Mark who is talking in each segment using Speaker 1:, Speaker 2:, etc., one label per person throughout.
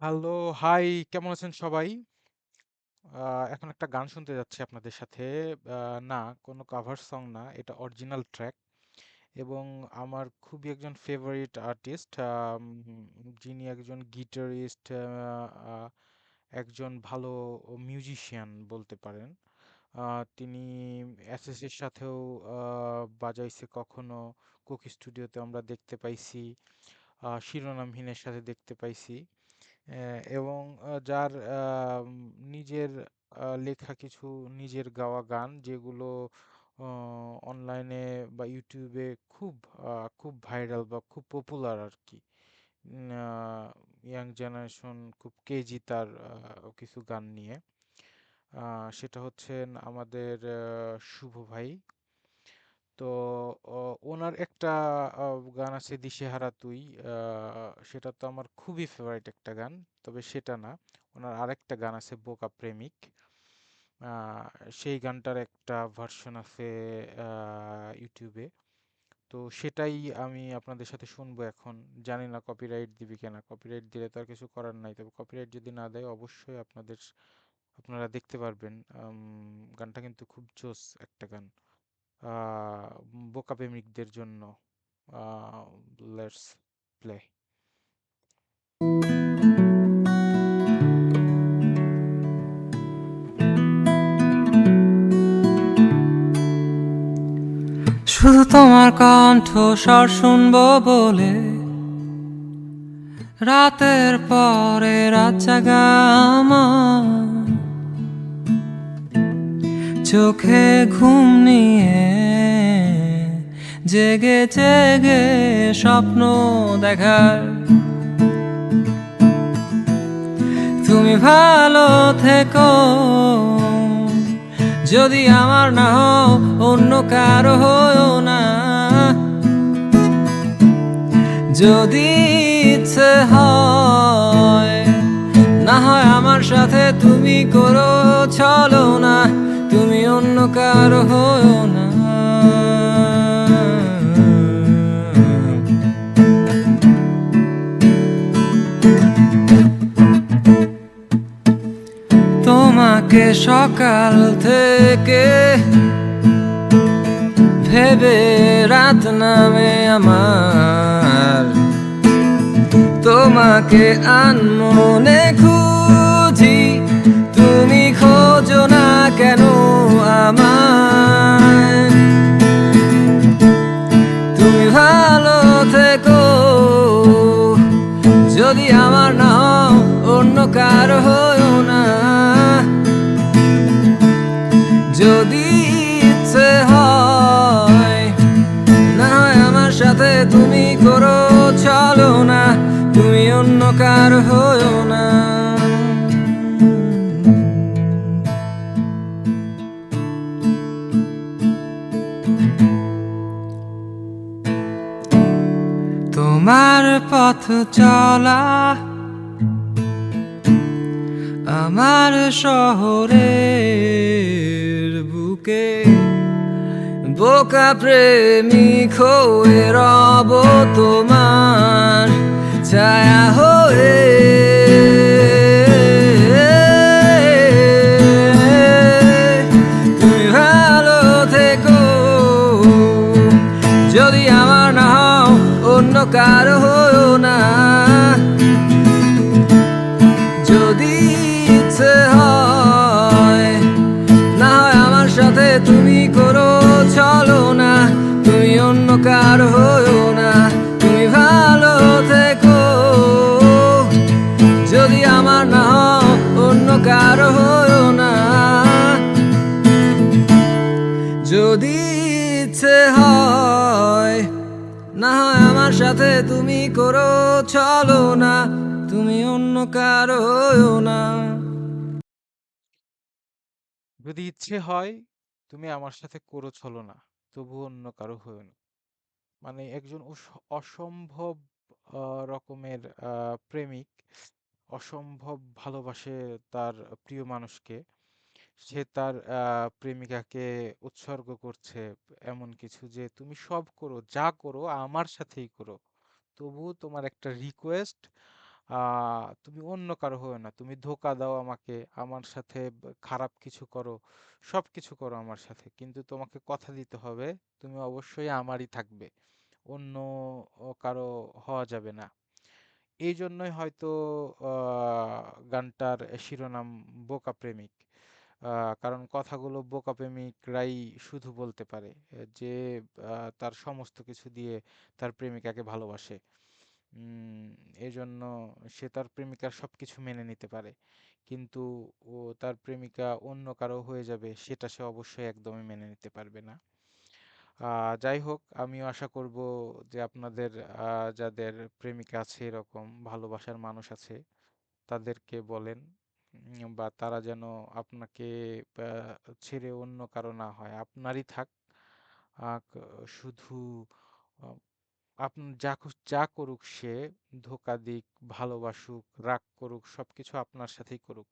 Speaker 1: Hello, high, কেমন আছেন সবাই? এখন একটা গান শুনতে যাচ্ছি আপনাদের সাথে। না, কোনো কাভার সং না, এটা অরিজিনাল ট্র্যাক এবং আমার খুবই একজন ফেভারিট আর্টিস্ট, যিনি একজন গিটারিস্ট, একজন ভালো মিউজিশিয়ান বলতে পারেন। তিনি এসএসের সাথেও বাজাইছে কখনো, কোক স্টুডিওতে আমরা দেখতে পাইছি, শিরোনামহীনের সাথে দেখতে পাইছি। এবং যার নিজের লেখা কিছু নিজের গাওয়া গান যেগুলো অনলাইনে বা ইউটিউবে খুব ভাইরাল বা খুব পপুলার আর কি। ইয়াং জেনারেশন খুব কেজি তার কিছু গান নিয়ে। সেটা হচ্ছেন আমাদের শুভ ভাই। তো ওনার একটা গান আছে দিশেহারা তুই। সেটা তো আমার খুবই ফেভারিট একটা গান, তবে সেটা না। ওনার আরেকটা গান আছে বোকা প্রেমিক। আহ, সেই গানটার একটা ভার্সন আছে ইউটিউবে। তো সেটাই আমি আপনাদের সাথে শুনবো এখন। জানি না কপিরাইট দিবি কিনা, কপিরাইট দিলে তো আর কিছু করার নাই, তবে কপিরাইট যদি না দেয় অবশ্যই আপনারা দেখতে পারবেন। গানটা কিন্তু খুব জোস একটা গান, বোকা প্রেমিকদের জন্য। Let's play.
Speaker 2: শুধু তোমার কণ্ঠস্বর শুনবো বলে রাতের পরে রাত জাগা আমার, চোখে ঘুম নিয়ে জেগে জেগে স্বপ্ন দেখার। তুমি ভালো থেকো, যদি আমার না হও অন্য কারো হও না। যদি ইচ্ছে হয় না হয় আমার সাথে তুমি করো চলো না, তুমি অন্য কারো হও না। তোমাকে সকাল থেকে ভেবে রাত নামে আমার, তোমাকে আনমনে খুঁজি, তুমি খোঁজো না কেন আমায়। তুমি ভালো থেকো, যদি আমার না হও অন্য কারো হও না। যদি ইচ্ছে হয় না হয় আমার সাথে তুমি করো চলো না, তুমি অন্য কারো হও না। তোমার পথ চলা আমার শহরের বুকে, বোকা প্রেমিক হয়ে রব তোমার ছায়া হয়ে। তুমি ভালো থেকো, যদি আমার না হও অন্য কারো হও না। যদি ইচ্ছে হয় না হয় আমার সাথে তুমি করো চলো না, তুমি অন্য কারো হও না। তুমি ভালো থেকো, যদি আমার না হও অন্য কারো হও না। যদি ইচ্ছে হয় না হয় আমার সাথে তুমি করো চলো না, তুমি অন্য কারো হও না।
Speaker 1: যদি ইচ্ছে হয় তুমি আমার সাথে করো ছলো না, তবু অন্য কারো হয়েও না। মানে একজন অসম্ভব রকমের প্রেমিক, অসম্ভব ভালোবাসে তার প্রিয় মানুষকে। সে তার প্রেমিকাকে উৎসর্গ করছে এমন কিছু যে তুমি সব করো, যা করো আমার সাথেই করো, তবুও তোমার একটা রিকোয়েস্ট তুমি অন্য কারো হও না, তুমি ধোঁকা দাও আমাকে, আমার সাথে খারাপ কিছু করো, সব কিছু করো আমার সাথে, কিন্তু তোমাকে কথা দিতে হবে তুমি অবশ্যই আমারই থাকবে, অন্য কারো হওয়া যাবে না। এই জন্যই হয়তো গানটার শিরোনাম বোকা প্রেমিক। কারণ কথাগুলো বোকা প্রেমিকরাই শুধু বলতে পারে, যে তার সমস্ত কিছু দিয়ে তার প্রেমিকাকে ভালোবাসে। উম, এজন্য সে তার প্রেমিকার সবকিছু মেনে নিতে পারে, কিন্তু ও তার প্রেমিকা অন্য কারো হয়ে যাবে সেটা সে অবশ্যই একদমই মেনে নিতে পারবে না। যাই হোক, আমিও আশা করব যে আপনাদের যাদের প্রেমিকা আছে, এরকম ভালোবাসার মানুষ আছে, তাদেরকে বলেন, বা তারা যেন আপনাকে ছেড়ে অন্য কারো না হয়, আপনারই থাক। শুধু আপনি যা করুক সে, ধোঁকা দিক, ভালোবাসুক, রাগ করুক, সবকিছু আপনার সাথেই করুক,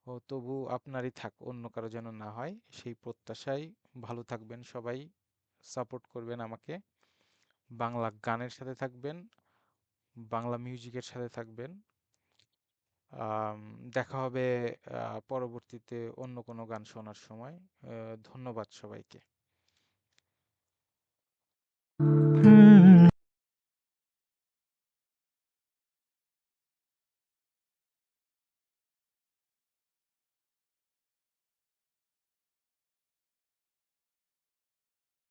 Speaker 1: ও তবু আপনারই থাক, অন্য কারো যেন না হয়, সেই প্রত্যাশায় ভালো থাকবেন সবাই, সাপোর্ট করবেন আমাকে, বাংলা গানের সাথে থাকবেন, বাংলা মিউজিকের সাথে থাকবেন। আম, দেখা হবে পরবর্তীতে অন্য কোনো গান শোনার সময়। ধন্যবাদ সবাইকে।